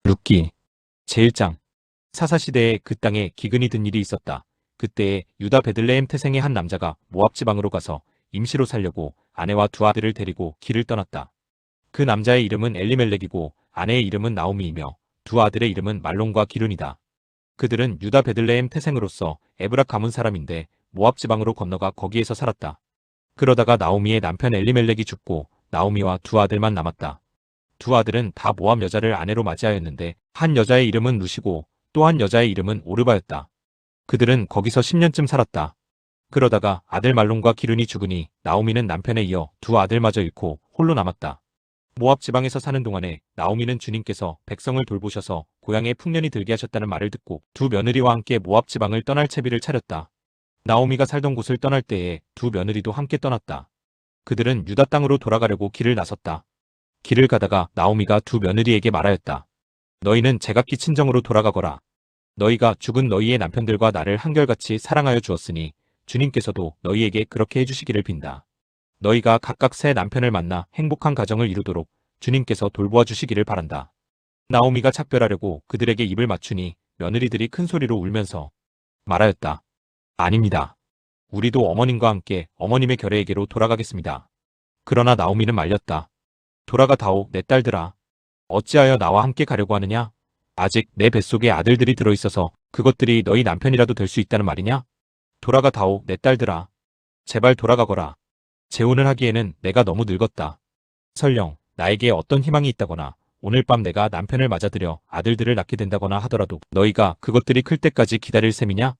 룻기 제1장 사사시대에 그 땅에 기근이 든 일이 있었다. 그때에 유다 베들레헴 태생의 한 남자가 모압 지방으로 가서 임시로 살려고 아내와 두 아들을 데리고 길을 떠났다. 그 남자의 이름은 엘리멜렉이고 아내의 이름은 나오미이며 두 아들의 이름은 말론과 기륜이다. 그들은 유다 베들레헴 태생으로서 에브라 가문 사람인데 모압 지방으로 건너가 거기에서 살았다. 그러다가 나오미의 남편 엘리멜렉이 죽고 나오미와 두 아들만 남았다. 두 아들은 다 모압 여자를 아내로 맞이하였는데 한 여자의 이름은 룻이고 또 한 여자의 이름은 오르바였다. 그들은 거기서 10년쯤 살았다. 그러다가 아들 말론과 기륜이 죽으니 나오미는 남편에 이어 두 아들마저 잃고 홀로 남았다. 모압 지방에서 사는 동안에 나오미는 주님께서 백성을 돌보셔서 고향에 풍년이 들게 하셨다는 말을 듣고 두 며느리와 함께 모압 지방을 떠날 채비를 차렸다. 나오미가 살던 곳을 떠날 때에 두 며느리도 함께 떠났다. 그들은 유다 땅으로 돌아가려고 길을 나섰다. 길을 가다가 나오미가 두 며느리에게 말하였다. 너희는 제각기 친정으로 돌아가거라. 너희가 죽은 너희의 남편들과 나를 한결같이 사랑하여 주었으니 주님께서도 너희에게 그렇게 해주시기를 빈다. 너희가 각각 새 남편을 만나 행복한 가정을 이루도록 주님께서 돌보아 주시기를 바란다. 나오미가 작별하려고 그들에게 입을 맞추니 며느리들이 큰 소리로 울면서 말하였다. 아닙니다. 우리도 어머님과 함께 어머님의 결례에게로 돌아가겠습니다. 그러나 나오미는 말렸다. 돌아가다오 내 딸들아. 어찌하여 나와 함께 가려고 하느냐? 아직 내 뱃속에 아들들이 들어있어서 그것들이 너희 남편이라도 될 수 있다는 말이냐? 돌아가다오 내 딸들아. 제발 돌아가거라. 재혼을 하기에는 내가 너무 늙었다. 설령 나에게 어떤 희망이 있다거나 오늘 밤 내가 남편을 맞아들여 아들들을 낳게 된다거나 하더라도 너희가 그것들이 클 때까지 기다릴 셈이냐?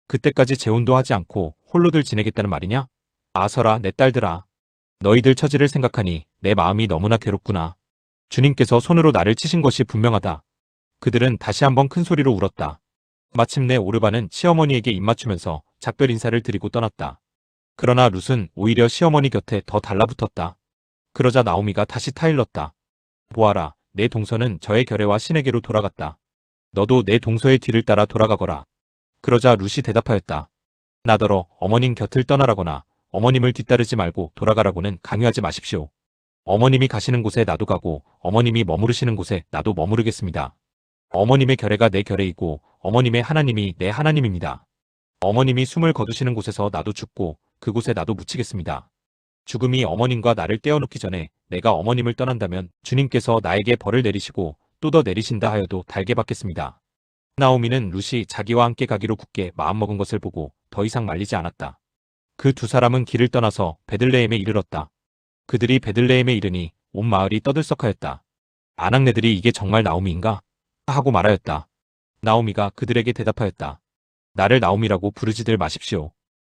그때까지 재혼도 하지 않고 홀로들 지내겠다는 말이냐? 아서라 내 딸들아. 너희들 처지를 생각하니 내 마음이 너무나 괴롭구나. 주님께서 손으로 나를 치신 것이 분명하다. 그들은 다시 한번 큰 소리로 울었다. 마침내 오르바는 시어머니에게 입맞추면서 작별 인사를 드리고 떠났다. 그러나 룻은 오히려 시어머니 곁에 더 달라붙었다. 그러자 나오미가 다시 타일렀다. 보아라, 내 동서는 저의 결례와 신에게로 돌아갔다. 너도 내 동서의 뒤를 따라 돌아가거라. 그러자 룻이 대답하였다. 나더러 어머님 곁을 떠나라거나 어머님을 뒤따르지 말고 돌아가라고는 강요하지 마십시오. 어머님이 가시는 곳에 나도 가고 어머님이 머무르시는 곳에 나도 머무르겠습니다. 어머님의 결례가 내 결례이고 어머님의 하나님이 내 하나님입니다. 어머님이 숨을 거두시는 곳에서 나도 죽고 그곳에 나도 묻히겠습니다. 죽음이 어머님과 나를 떼어놓기 전에 내가 어머님을 떠난다면 주님께서 나에게 벌을 내리시고 또 더 내리신다 하여도 달게 받겠습니다. 나오미는 룻이 자기와 함께 가기로 굳게 마음먹은 것을 보고 더 이상 말리지 않았다. 그 두 사람은 길을 떠나서 베들레헴에 이르렀다. 그들이 베들레헴에 이르니 온 마을이 떠들썩하였다. 아낙네들이 이게 정말 나오미인가? 하고 말하였다. 나오미가 그들에게 대답하였다. 나를 나오미라고 부르지들 마십시오.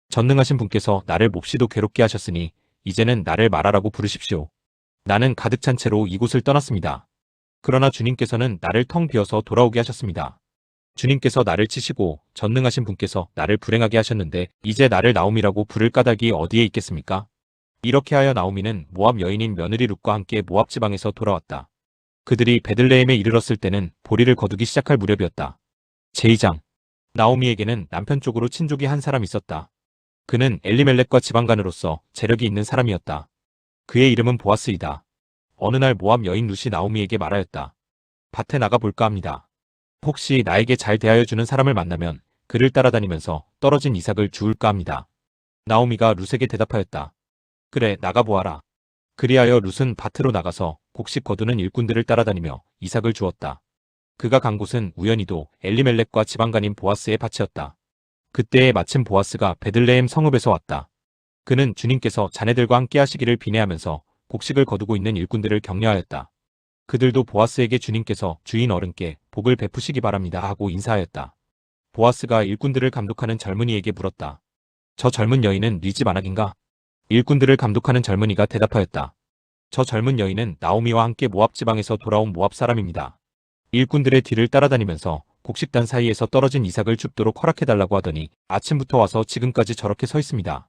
전능하신 분께서 나를 몹시도 괴롭게 하셨으니 이제는 나를 마라라고 부르십시오. 나는 가득 찬 채로 이곳을 떠났습니다. 그러나 주님께서는 나를 텅 비어서 돌아오게 하셨습니다. 주님께서 나를 치시고 전능하신 분께서 나를 불행하게 하셨는데 이제 나를 나오미라고 부를 까닭이 어디에 있겠습니까? 이렇게 하여 나오미는 모압 여인인 며느리 룻과 함께 모압 지방에서 돌아왔다. 그들이 베들레헴에 이르렀을 때는 보리를 거두기 시작할 무렵이었다. 제2장 나오미에게는 남편 쪽으로 친족이 한 사람 있었다. 그는 엘리멜렉과 지방간으로서 재력이 있는 사람이었다. 그의 이름은 보아스이다. 어느 날 모압 여인 룻이 나오미에게 말하였다. 밭에 나가 볼까 합니다. 혹시 나에게 잘 대하여 주는 사람을 만나면 그를 따라다니면서 떨어진 이삭을 주울까 합니다. 나오미가 룻에게 대답하였다. 그래, 나가보아라. 그리하여 룻은 밭으로 나가서 곡식 거두는 일꾼들을 따라다니며 이삭을 주었다. 그가 간 곳은 우연히도 엘리멜렉과 지방간인 보아스의 밭이었다. 그때에 마침 보아스가 베들레헴 성읍에서 왔다. 그는 주님께서 자네들과 함께 하시기를 비내하면서 곡식을 거두고 있는 일꾼들을 격려하였다. 그들도 보아스에게 주님께서 주인 어른께 복을 베푸시기 바랍니다 하고 인사하였다. 보아스가 일꾼들을 감독하는 젊은이에게 물었다. 저 젊은 여인은 네 집 아낙인가? 일꾼들을 감독하는 젊은이가 대답하였다. 저 젊은 여인은 나오미와 함께 모압 지방에서 돌아온 모압 사람입니다. 일꾼들의 뒤를 따라다니면서 곡식단 사이에서 떨어진 이삭을 줍도록 허락해달라고 하더니 아침부터 와서 지금까지 저렇게 서 있습니다.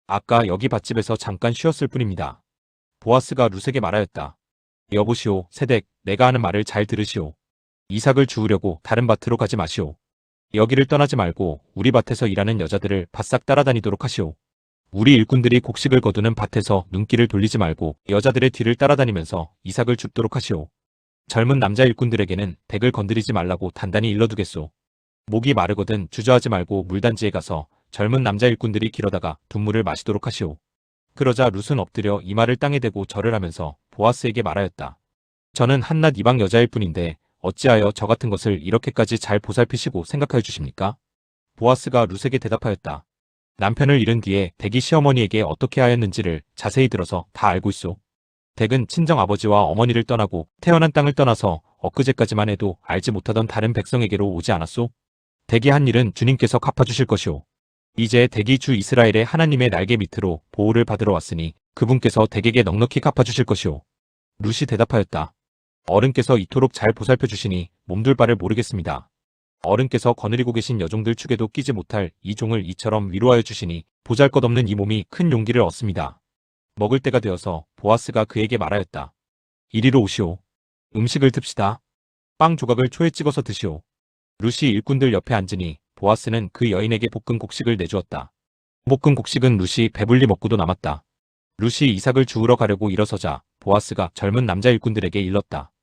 아까 여기 밭집에서 잠깐 쉬었을 뿐입니다. 보아스가 룻에게 말하였다. 여보시오, 세댁, 내가 하는 말을 잘 들으시오. 이삭을 주우려고 다른 밭으로 가지 마시오. 여기를 떠나지 말고 우리 밭에서 일하는 여자들을 바싹 따라다니도록 하시오. 우리 일꾼들이 곡식을 거두는 밭에서 눈길을 돌리지 말고 여자들의 뒤를 따라다니면서 이삭을 줍도록 하시오. 젊은 남자 일꾼들에게는 덱을 건드리지 말라고 단단히 일러두겠소. 목이 마르거든 주저하지 말고 물단지에 가서 젊은 남자 일꾼들이 길어다가 둔물을 마시도록 하시오. 그러자 룻은 엎드려 이마를 땅에 대고 절을 하면서 보아스에게 말하였다. 저는 한낱 이방 여자일 뿐인데 어찌하여 저 같은 것을 이렇게까지 잘 보살피시고 생각하여 주십니까? 보아스가 룻에게 대답하였다. 남편을 잃은 뒤에 덱이 시어머니에게 어떻게 하였는지를 자세히 들어서 다 알고 있소. 덱은 친정 아버지와 어머니를 떠나고 태어난 땅을 떠나서 엊그제까지만 해도 알지 못하던 다른 백성에게로 오지 않았소? 덱이 한 일은 주님께서 갚아주실 것이오. 이제 덱이 주 이스라엘의 하나님의 날개 밑으로 보호를 받으러 왔으니 그분께서 덱에게 넉넉히 갚아주실 것이오. 룻이 대답하였다. 어른께서 이토록 잘 보살펴 주시니 몸둘 바를 모르겠습니다. 어른께서 거느리고 계신 여종들 축에도 끼지 못할 이 종을 이처럼 위로하여 주시니 보잘것없는 이 몸이 큰 용기를 얻습니다. 먹을 때가 되어서 보아스가 그에게 말하였다. 이리로 오시오. 음식을 듭시다. 빵 조각을 초에 찍어서 드시오. 룻이 일꾼들 옆에 앉으니 보아스는 그 여인에게 볶은 곡식을 내주었다. 볶은 곡식은 룻이 배불리 먹고도 남았다. 룻이 이삭을 주우러 가려고 일어서자 보아스가 젊은 남자 일꾼들에게 일렀다.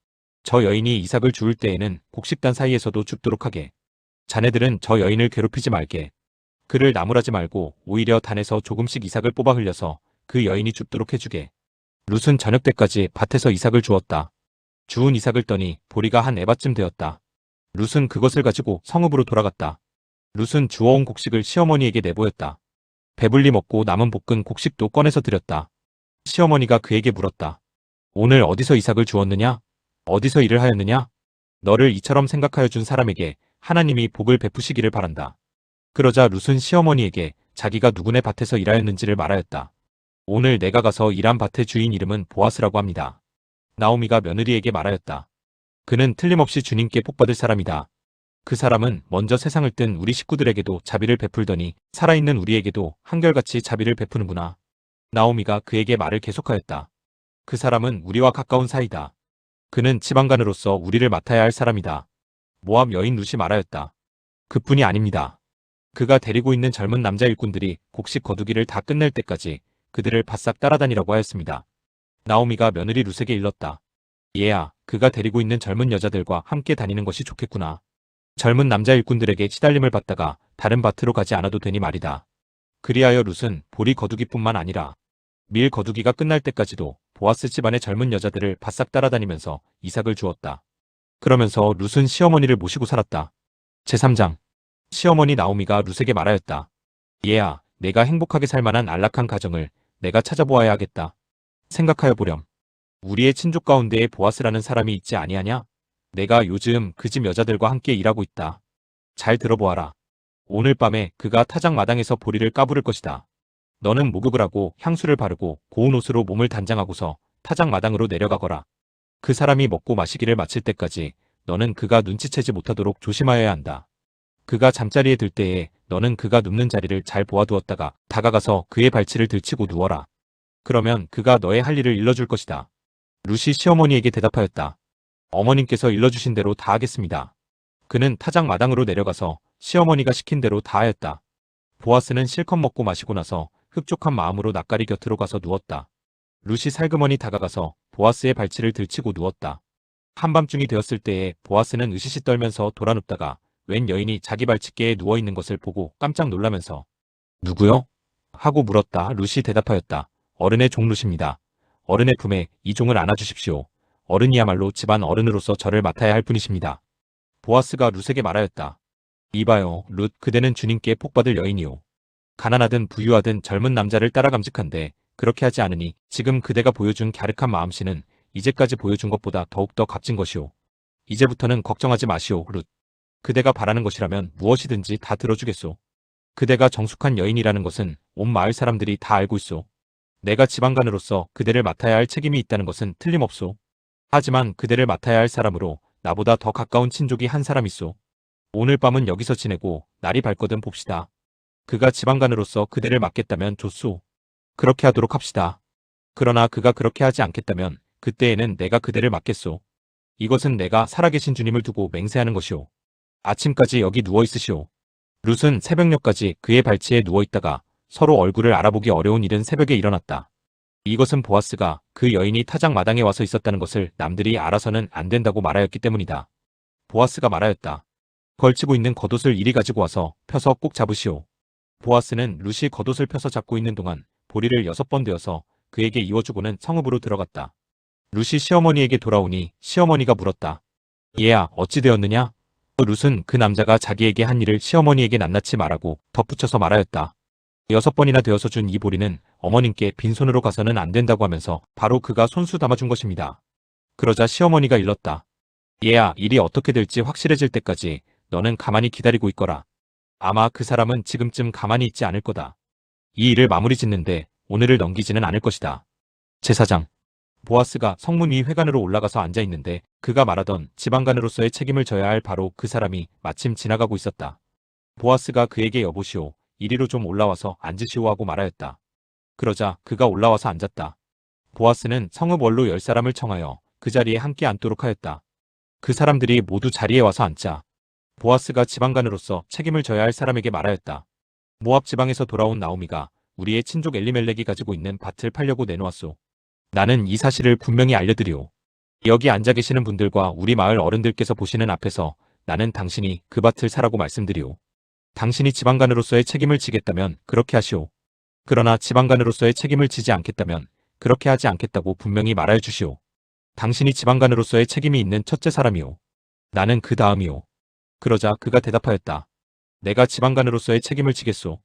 저 여인이 이삭을 주울 때에는 곡식단 사이에서도 줍도록 하게. 자네들은 저 여인을 괴롭히지 말게. 그를 나무라지 말고 오히려 단에서 조금씩 이삭을 뽑아 흘려서 그 여인이 줍도록 해주게. 룻은 저녁 때까지 밭에서 이삭을 주었다. 주운 이삭을 떠니 보리가 한 에바쯤 되었다. 룻은 그것을 가지고 성읍으로 돌아갔다. 룻은 주워온 곡식을 시어머니에게 내보였다. 배불리 먹고 남은 볶은 곡식도 꺼내서 드렸다. 시어머니가 그에게 물었다. 오늘 어디서 이삭을 주웠느냐? 어디서 일을 하였느냐? 너를 이처럼 생각하여 준 사람에게 하나님이 복을 베푸시기를 바란다. 그러자 룻은 시어머니에게 자기가 누구네 밭에서 일하였는지를 말하였다. 오늘 내가 가서 일한 밭의 주인 이름은 보아스라고 합니다. 나오미가 며느리에게 말하였다. 그는 틀림없이 주님께 복받을 사람이다. 그 사람은 먼저 세상을 뜬 우리 식구들에게도 자비를 베풀더니 살아있는 우리에게도 한결같이 자비를 베푸는구나. 나오미가 그에게 말을 계속하였다. 그 사람은 우리와 가까운 사이다. 그는 지방간으로서 우리를 맡아야 할 사람이다. 모압 여인 룻이 말하였다. 그뿐이 아닙니다. 그가 데리고 있는 젊은 남자 일꾼들이 곡식 거두기를 다 끝낼 때까지 그들을 바싹 따라다니라고 하였습니다. 나오미가 며느리 룻에게 일렀다. 얘야, 그가 데리고 있는 젊은 여자들과 함께 다니는 것이 좋겠구나. 젊은 남자 일꾼들에게 시달림을 받다가 다른 밭으로 가지 않아도 되니 말이다. 그리하여 룻은 보리 거두기뿐만 아니라 밀 거두기가 끝날 때까지도 보아스 집안의 젊은 여자들을 바싹 따라다니면서 이삭을 주었다. 그러면서 룻은 시어머니를 모시고 살았다. 제3장. 시어머니 나오미가 룻에게 말하였다. 얘야, 내가 행복하게 살 만한 안락한 가정을 내가 찾아보아야 하겠다. 생각하여 보렴. 우리의 친족 가운데에 보아스라는 사람이 있지 아니하냐? 내가 요즘 그 집 여자들과 함께 일하고 있다. 잘 들어보아라. 오늘 밤에 그가 타작 마당에서 보리를 까부를 것이다. 너는 목욕을 하고 향수를 바르고 고운 옷으로 몸을 단장하고서 타작 마당으로 내려가거라. 그 사람이 먹고 마시기를 마칠 때까지 너는 그가 눈치채지 못하도록 조심하여야 한다. 그가 잠자리에 들 때에 너는 그가 눕는 자리를 잘 보아두었다가 다가가서 그의 발치를 들치고 누워라. 그러면 그가 너의 할 일을 일러줄 것이다. 룻이 시어머니에게 대답하였다. 어머님께서 일러주신 대로 다 하겠습니다. 그는 타작 마당으로 내려가서 시어머니가 시킨 대로 다 하였다. 보아스는 실컷 먹고 마시고 나서 흡족한 마음으로 낯가리 곁으로 가서 누웠다. 룻이 살그머니 다가가서 보아스의 발치를 들치고 누웠다. 한밤중이 되었을 때에 보아스는 으시시 떨면서 돌아눕다가 웬 여인이 자기 발치께에 누워있는 것을 보고 깜짝 놀라면서 누구요? 하고 물었다. 룻이 대답하였다. 어른의 종 룻입니다. 어른의 품에 이 종을 안아주십시오. 어른이야말로 집안 어른으로서 저를 맡아야 할 분이십니다. 보아스가 룻에게 말하였다. 이봐요, 룻, 그대는 주님께 복받을 여인이오. 가난하든 부유하든 젊은 남자를 따라 감직한데 그렇게 하지 않으니 지금 그대가 보여준 갸륵한 마음씨는 이제까지 보여준 것보다 더욱더 값진 것이오. 이제부터는 걱정하지 마시오, 룻. 그대가 바라는 것이라면 무엇이든지 다 들어주겠소. 그대가 정숙한 여인이라는 것은 온 마을 사람들이 다 알고 있소. 내가 지방간으로서 그대를 맡아야 할 책임이 있다는 것은 틀림없소. 하지만 그대를 맡아야 할 사람으로 나보다 더 가까운 친족이 한 사람 있소. 오늘 밤은 여기서 지내고 날이 밝거든 봅시다. 그가 지방간으로서 그대를 맡겠다면 좋소. 그렇게 하도록 합시다. 그러나 그가 그렇게 하지 않겠다면 그때에는 내가 그대를 맡겠소. 이것은 내가 살아계신 주님을 두고 맹세하는 것이오. 아침까지 여기 누워있으시오. 룻은 새벽녘까지 그의 발치에 누워있다가 서로 얼굴을 알아보기 어려운 이른 새벽에 일어났다. 이것은 보아스가 그 여인이 타작 마당에 와서 있었다는 것을 남들이 알아서는 안 된다고 말하였기 때문이다. 보아스가 말하였다. 걸치고 있는 겉옷을 이리 가지고 와서 펴서 꼭 잡으시오. 보아스는 룻이 겉옷을 펴서 잡고 있는 동안 보리를 6번 되어서 그에게 이어주고는 성읍으로 들어갔다. 룻이 시어머니에게 돌아오니 시어머니가 물었다. 얘야, 어찌 되었느냐? 룻은 그 남자가 자기에게 한 일을 시어머니에게 낱낱이 말하고 덧붙여서 말하였다. 6번이나 되어서 준 이 보리는 어머님께 빈손으로 가서는 안 된다고 하면서 바로 그가 손수 담아준 것입니다. 그러자 시어머니가 일렀다. 얘야, 일이 어떻게 될지 확실해질 때까지 너는 가만히 기다리고 있거라. 아마 그 사람은 지금쯤 가만히 있지 않을 거다. 이 일을 마무리 짓는데 오늘을 넘기지는 않을 것이다. 제사장. 보아스가 성문 위 회관으로 올라가서 앉아 있는데 그가 말하던 지방간으로서의 책임을 져야 할 바로 그 사람이 마침 지나가고 있었다. 보아스가 그에게 여보시오, 이리로 좀 올라와서 앉으시오 하고 말하였다. 그러자 그가 올라와서 앉았다. 보아스는 성읍 원로 10사람을 청하여 그 자리에 함께 앉도록 하였다. 그 사람들이 모두 자리에 와서 앉자 보아스가 지방간으로서 책임을 져야 할 사람에게 말하였다. 모압 지방에서 돌아온 나오미가 우리의 친족 엘리멜렉이 가지고 있는 밭을 팔려고 내놓았소. 나는 이 사실을 분명히 알려드리오. 여기 앉아 계시는 분들과 우리 마을 어른들께서 보시는 앞에서 나는 당신이 그 밭을 사라고 말씀드리오. 당신이 지방간으로서의 책임을 지겠다면 그렇게 하시오. 그러나 지방간으로서의 책임을 지지 않겠다면 그렇게 하지 않겠다고 분명히 말하여 주시오. 당신이 지방간으로서의 책임이 있는 첫째 사람이오. 나는 그 다음이오. 그러자 그가 대답하였다. 내가 지방간으로서의 책임을 지겠소.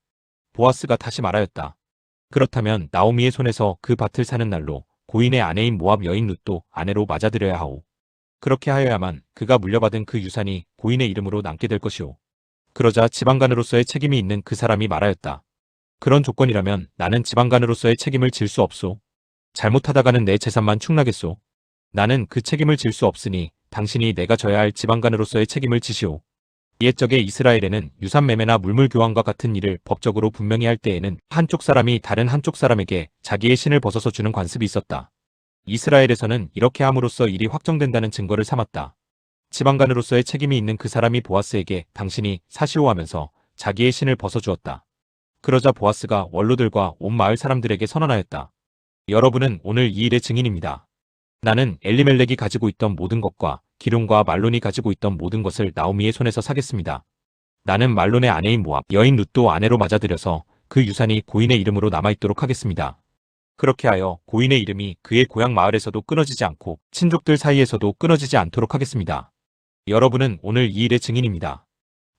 보아스가 다시 말하였다. 그렇다면 나오미의 손에서 그 밭을 사는 날로 고인의 아내인 모압 여인 룻도 아내로 맞아들여야 하오. 그렇게 하여야만 그가 물려받은 그 유산이 고인의 이름으로 남게 될 것이오. 그러자 지방간으로서의 책임이 있는 그 사람이 말하였다. 그런 조건이라면 나는 지방간으로서의 책임을 질 수 없소. 잘못하다가는 내 재산만 축나겠소. 나는 그 책임을 질 수 없으니 당신이 내가 져야 할 지방간으로서의 책임을 지시오. 옛적에 이스라엘에는 유산매매나 물물교환과 같은 일을 법적으로 분명히 할 때에는 한쪽 사람이 다른 한쪽 사람에게 자기의 신을 벗어서 주는 관습이 있었다. 이스라엘에서는 이렇게 함으로써 일이 확정된다는 증거를 삼았다. 지방간으로서의 책임이 있는 그 사람이 보아스에게 당신이 사시오 하면서 자기의 신을 벗어주었다. 그러자 보아스가 원로들과 온 마을 사람들에게 선언하였다. 여러분은 오늘 이 일의 증인입니다. 나는 엘리멜렉이 가지고 있던 모든 것과 기런과 말론이 가지고 있던 모든 것을 나오미의 손에서 사겠습니다. 나는 말론의 아내인 모압 여인 룻도 아내로 맞아들여서 그 유산이 고인의 이름으로 남아있도록 하겠습니다. 그렇게 하여 고인의 이름이 그의 고향 마을에서도 끊어지지 않고 친족들 사이에서도 끊어지지 않도록 하겠습니다. 여러분은 오늘 이 일의 증인입니다.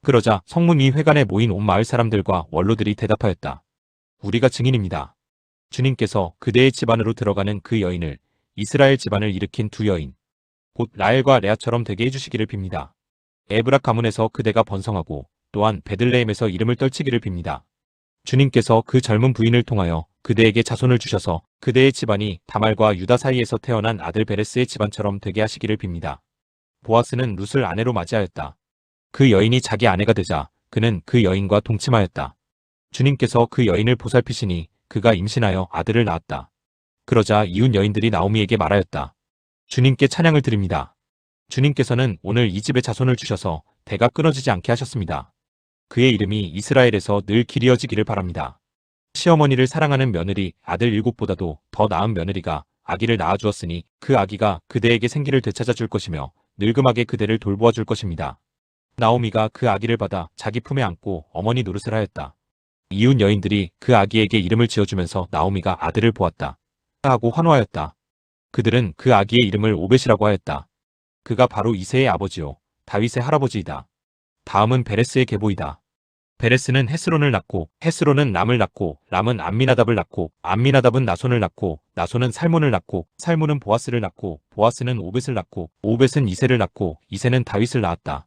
그러자 성문 위 회관에 모인 온 마을 사람들과 원로들이 대답하였다. 우리가 증인입니다. 주님께서 그대의 집안으로 들어가는 그 여인을 이스라엘 집안을 일으킨 두 여인 곧 라헬과 레아처럼 되게 해주시기를 빕니다. 에브락 가문에서 그대가 번성하고 또한 베들레헴에서 이름을 떨치기를 빕니다. 주님께서 그 젊은 부인을 통하여 그대에게 자손을 주셔서 그대의 집안이 다말과 유다 사이에서 태어난 아들 베레스의 집안처럼 되게 하시기를 빕니다. 보아스는 룻을 아내로 맞이하였다. 그 여인이 자기 아내가 되자 그는 그 여인과 동침하였다. 주님께서 그 여인을 보살피시니 그가 임신하여 아들을 낳았다. 그러자 이웃 여인들이 나오미에게 말하였다. 주님께 찬양을 드립니다. 주님께서는 오늘 이 집에 자손을 주셔서 대가 끊어지지 않게 하셨습니다. 그의 이름이 이스라엘에서 늘 길이어지기를 바랍니다. 시어머니를 사랑하는 며느리 아들 7보다도 더 나은 며느리가 아기를 낳아주었으니 그 아기가 그대에게 생기를 되찾아 줄 것이며 늙음하게 그대를 돌보아 줄 것입니다. 나오미가 그 아기를 받아 자기 품에 안고 어머니 노릇을 하였다. 이웃 여인들이 그 아기에게 이름을 지어주면서 나오미가 아들을 보았다. 하고 환호하였다. 그들은 그 아기의 이름을 오벳이라고 하였다. 그가 바로 이새의 아버지요 다윗의 할아버지이다. 다음은 베레스의 계보이다. 베레스는 헤스론을 낳고 헤스론은 람을 낳고 람은 암미나답을 낳고 암미나답은 나손을 낳고 나손은 살몬을 낳고 살몬은 보아스를 낳고 보아스는 오벳을 낳고 오벳은 이새를 낳고 이새는 다윗을 낳았다.